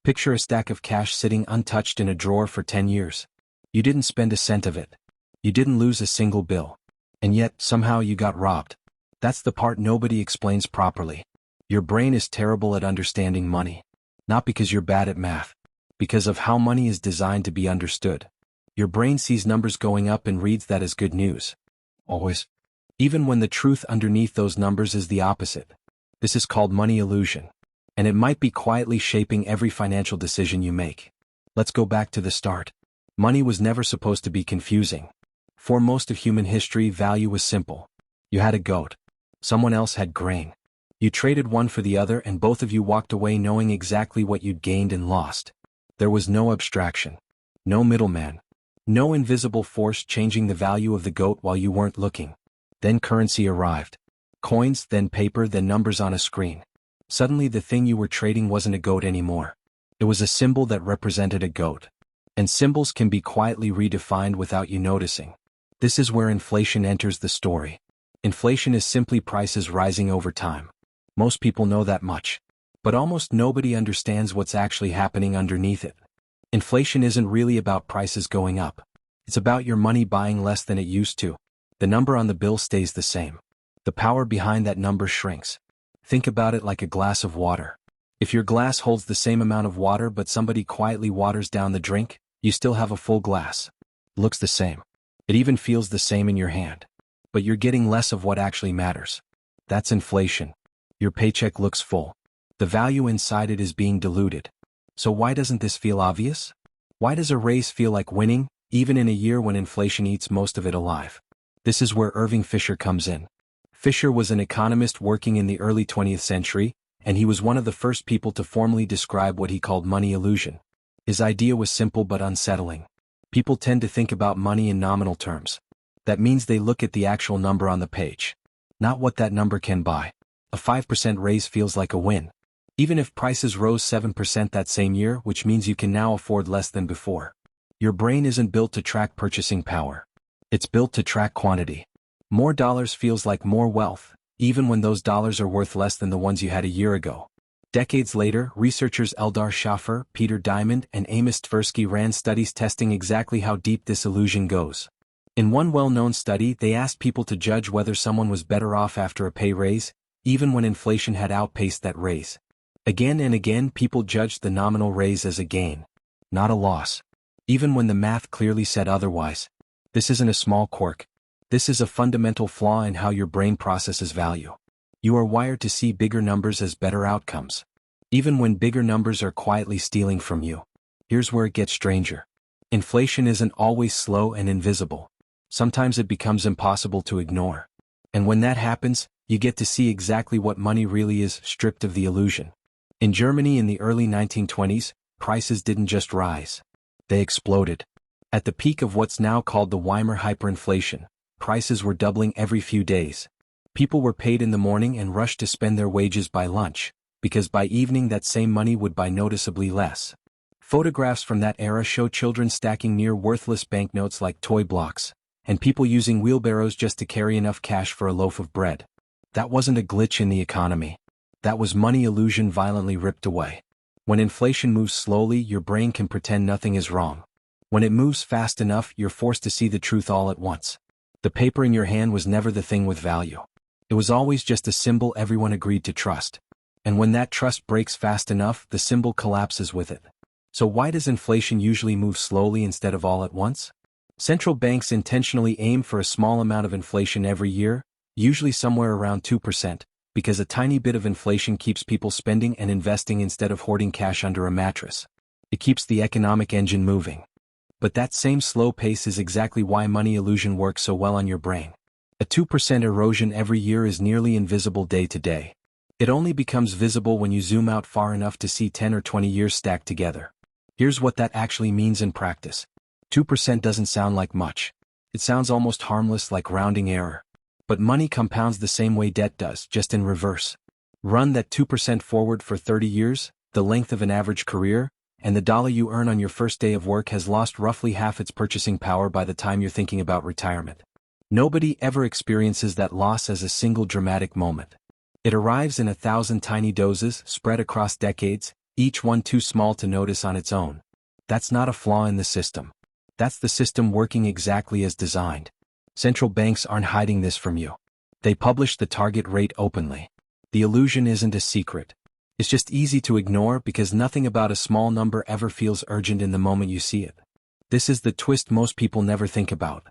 Picture a stack of cash sitting untouched in a drawer for 10 years. You didn't spend a cent of it. You didn't lose a single bill. And yet, somehow you got robbed. That's the part nobody explains properly. Your brain is terrible at understanding money. Not because you're bad at math. Because of how money is designed to be understood. Your brain sees numbers going up and reads that as good news. Always. Even when the truth underneath those numbers is the opposite. This is called money illusion. And it might be quietly shaping every financial decision you make. Let's go back to the start. Money was never supposed to be confusing. For most of human history, value was simple. You had a goat. Someone else had grain. You traded one for the other and both of you walked away knowing exactly what you'd gained and lost. There was no abstraction. No middleman. No invisible force changing the value of the goat while you weren't looking. Then currency arrived. Coins, then paper, then numbers on a screen. Suddenly the thing you were trading wasn't a goat anymore. It was a symbol that represented a goat. And symbols can be quietly redefined without you noticing. This is where inflation enters the story. Inflation is simply prices rising over time. Most people know that much. But almost nobody understands what's actually happening underneath it. Inflation isn't really about prices going up. It's about your money buying less than it used to. The number on the bill stays the same. The power behind that number shrinks. Think about it like a glass of water. If your glass holds the same amount of water but somebody quietly waters down the drink, you still have a full glass. It looks the same. It even feels the same in your hand. But you're getting less of what actually matters. That's inflation. Your paycheck looks full. The value inside it is being diluted. So why doesn't this feel obvious? Why does a raise feel like winning, even in a year when inflation eats most of it alive? This is where Irving Fisher comes in. Fisher was an economist working in the early 20th century, and he was one of the first people to formally describe what he called money illusion. His idea was simple but unsettling. People tend to think about money in nominal terms. That means they look at the actual number on the page. Not what that number can buy. A 5% raise feels like a win. Even if prices rose 7% that same year, which means you can now afford less than before. Your brain isn't built to track purchasing power. It's built to track quantity. More dollars feels like more wealth, even when those dollars are worth less than the ones you had a year ago. Decades later, researchers Eldar Schaffer, Peter Diamond, and Amos Tversky ran studies testing exactly how deep this illusion goes. In one well-known study, they asked people to judge whether someone was better off after a pay raise, even when inflation had outpaced that raise. Again and again, people judged the nominal raise as a gain, not a loss. Even when the math clearly said otherwise. This isn't a small quirk. This is a fundamental flaw in how your brain processes value. You are wired to see bigger numbers as better outcomes. Even when bigger numbers are quietly stealing from you. Here's where it gets stranger. Inflation isn't always slow and invisible. Sometimes it becomes impossible to ignore. And when that happens, you get to see exactly what money really is, stripped of the illusion. In Germany in the early 1920s, prices didn't just rise. They exploded. At the peak of what's now called the Weimar hyperinflation, prices were doubling every few days. People were paid in the morning and rushed to spend their wages by lunch, because by evening that same money would buy noticeably less. Photographs from that era show children stacking near worthless banknotes like toy blocks, and people using wheelbarrows just to carry enough cash for a loaf of bread. That wasn't a glitch in the economy. That was money illusion violently ripped away. When inflation moves slowly, your brain can pretend nothing is wrong. When it moves fast enough, you're forced to see the truth all at once. The paper in your hand was never the thing with value. It was always just a symbol everyone agreed to trust. And when that trust breaks fast enough, the symbol collapses with it. So why does inflation usually move slowly instead of all at once? Central banks intentionally aim for a small amount of inflation every year, usually somewhere around 2%, because a tiny bit of inflation keeps people spending and investing instead of hoarding cash under a mattress. It keeps the economic engine moving. But that same slow pace is exactly why money illusion works so well on your brain. A 2% erosion every year is nearly invisible day to day. It only becomes visible when you zoom out far enough to see 10 or 20 years stacked together. Here's what that actually means in practice. 2% doesn't sound like much. It sounds almost harmless, like rounding error. But money compounds the same way debt does, just in reverse. Run that 2% forward for 30 years, the length of an average career, and the dollar you earn on your first day of work has lost roughly half its purchasing power by the time you're thinking about retirement. Nobody ever experiences that loss as a single dramatic moment. It arrives in 1,000 tiny doses spread across decades, each one too small to notice on its own. That's not a flaw in the system. That's the system working exactly as designed. Central banks aren't hiding this from you. They publish the target rate openly. The illusion isn't a secret. It's just easy to ignore because nothing about a small number ever feels urgent in the moment you see it. This is the twist most people never think about.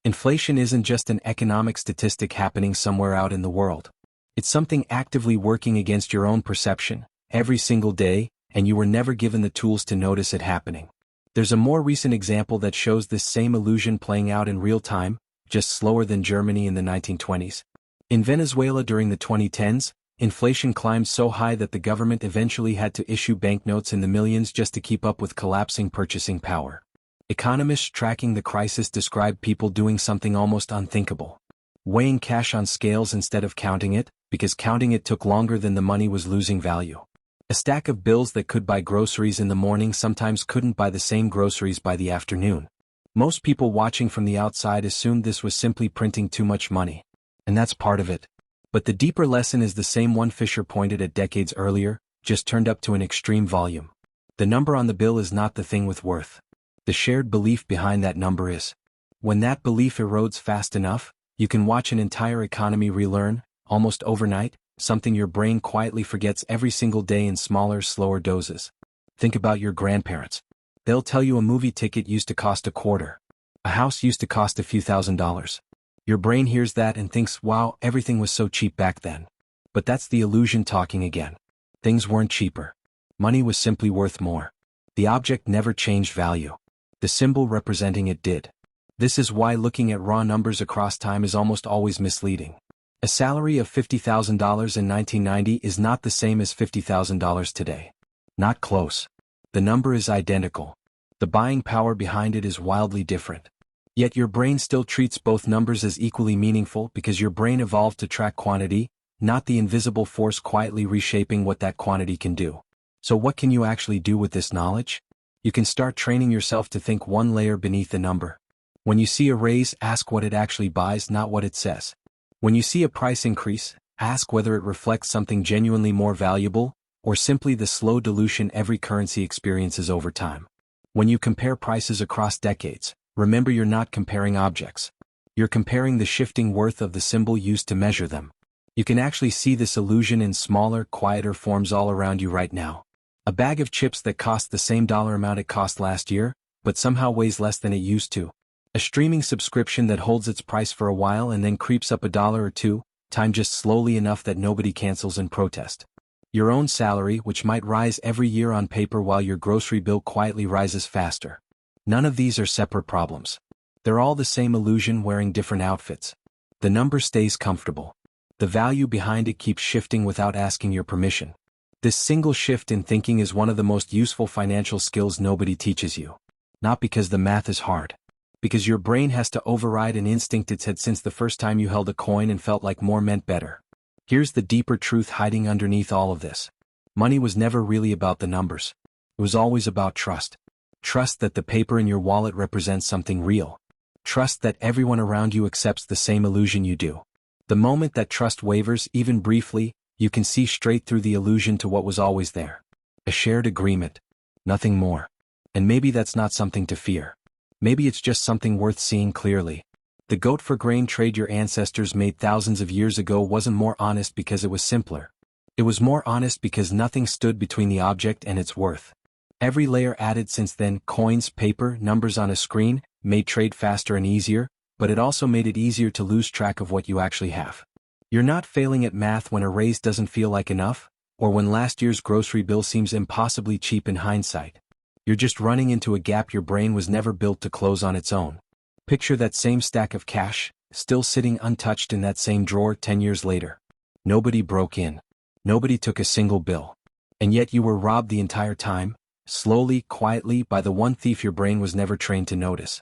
Inflation isn't just an economic statistic happening somewhere out in the world. It's something actively working against your own perception, every single day, and you were never given the tools to notice it happening. There's a more recent example that shows this same illusion playing out in real time, just slower than Germany in the 1920s. In Venezuela during the 2010s, inflation climbed so high that the government eventually had to issue banknotes in the millions just to keep up with collapsing purchasing power. Economists tracking the crisis described people doing something almost unthinkable. Weighing cash on scales instead of counting it, because counting it took longer than the money was losing value. A stack of bills that could buy groceries in the morning sometimes couldn't buy the same groceries by the afternoon. Most people watching from the outside assumed this was simply printing too much money. And that's part of it. But the deeper lesson is the same one Fisher pointed at decades earlier, just turned up to an extreme volume. The number on the bill is not the thing with worth. The shared belief behind that number is. When that belief erodes fast enough, you can watch an entire economy relearn, almost overnight, something your brain quietly forgets every single day in smaller, slower doses. Think about your grandparents. They'll tell you a movie ticket used to cost $25. A house used to cost a few $1,000s. Your brain hears that and thinks, wow, everything was so cheap back then. But that's the illusion talking again. Things weren't cheaper. Money was simply worth more. The object never changed value. The symbol representing it did. This is why looking at raw numbers across time is almost always misleading. A salary of $50,000 in 1990 is not the same as $50,000 today. Not close. The number is identical. The buying power behind it is wildly different. Yet your brain still treats both numbers as equally meaningful because your brain evolved to track quantity, not the invisible force quietly reshaping what that quantity can do. So what can you actually do with this knowledge? You can start training yourself to think one layer beneath the number. When you see a raise, ask what it actually buys, not what it says. When you see a price increase, ask whether it reflects something genuinely more valuable, or simply the slow dilution every currency experiences over time. When you compare prices across decades, remember you're not comparing objects. You're comparing the shifting worth of the symbol used to measure them. You can actually see this illusion in smaller, quieter forms all around you right now. A bag of chips that cost the same dollar amount it cost last year, but somehow weighs less than it used to. A streaming subscription that holds its price for a while and then creeps up $1 or $2, time just slowly enough that nobody cancels in protest. Your own salary, which might rise every year on paper while your grocery bill quietly rises faster. None of these are separate problems. They're all the same illusion wearing different outfits. The number stays comfortable. The value behind it keeps shifting without asking your permission. This single shift in thinking is one of the most useful financial skills nobody teaches you. Not because the math is hard. Because your brain has to override an instinct it's had since the first time you held a coin and felt like more meant better. Here's the deeper truth hiding underneath all of this. Money was never really about the numbers. It was always about trust. Trust that the paper in your wallet represents something real. Trust that everyone around you accepts the same illusion you do. The moment that trust wavers, even briefly, you can see straight through the illusion to what was always there. A shared agreement. Nothing more. And maybe that's not something to fear. Maybe it's just something worth seeing clearly. The goat for grain trade your ancestors made thousands of years ago wasn't more honest because it was simpler. It was more honest because nothing stood between the object and its worth. Every layer added since then, coins, paper, numbers on a screen, made trade faster and easier, but it also made it easier to lose track of what you actually have. You're not failing at math when a raise doesn't feel like enough, or when last year's grocery bill seems impossibly cheap in hindsight. You're just running into a gap your brain was never built to close on its own. Picture that same stack of cash, still sitting untouched in that same drawer 10 years later. Nobody broke in. Nobody took a single bill. And yet you were robbed the entire time, slowly, quietly, by the one thief your brain was never trained to notice.